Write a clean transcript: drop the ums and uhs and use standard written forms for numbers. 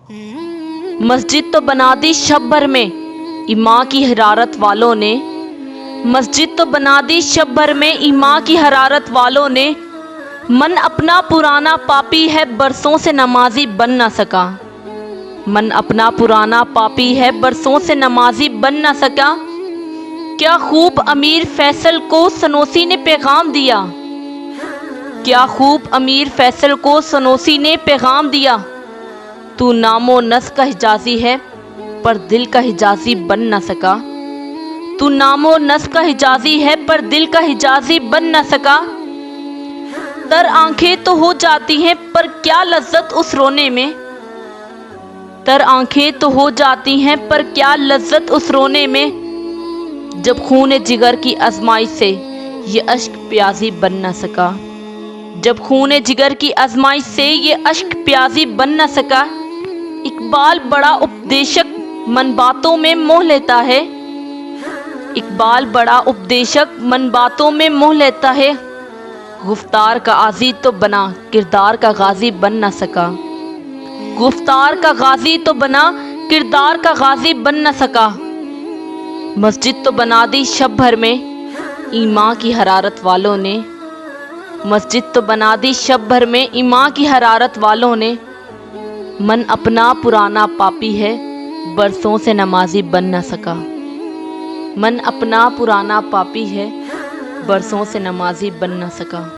مسجد تو بنا دی شب بھر میں ایمان کی حرارت والوں نے، مسجد تو بنا دی شب بھر میں ایمان کی حرارت والوں نے، من اپنا پرانا پاپی ہے برسوں سے نمازی بن نہ سکا، من اپنا پرانا پاپی ہے برسوں سے نمازی بن نہ سکا۔ کیا خوب امیر فیصل کو سنوسی نے پیغام دیا، کیا خوب امیر فیصل کو سنوسی نے پیغام دیا، تو نام و نس کا حجازی ہے پر دل کا حجازی بن نہ سکا، تو نام و نس کا حجازی ہے پر دل کا حجازی بن نہ سکا۔ تر آنکھیں تو ہو جاتی ہیں پر کیا لذت اس رونے میں، تر آنکھیں تو ہو جاتی ہیں پر کیا لذت اس رونے میں، جب خون جگر کی آزمائش سے یہ اشک پیازی بن نہ سکا، جب خون جگر کی آزمائش سے یہ اشک پیازی بن نہ سکا۔ اقبال بڑا اپدیشک من باتوں میں موہ لیتا ہے، اقبال بڑا اپدیشک من باتوں میں موہ لیتا ہے، گفتار کا غازی تو بنا کردار کا غازی بن نہ سکا، گفتار کا غازی تو بنا کردار کا غازی بن نہ سکا۔ مسجد تو بنا دی شب بھر میں ایمان کی حرارت والوں نے، مسجد تو بنا دی شب بھر میں ایمان کی حرارت والوں نے، من اپنا پرانا پاپی ہے برسوں سے نمازی بن نہ سکا، من اپنا پرانا پاپی ہے برسوں سے نمازی بن نہ سکا۔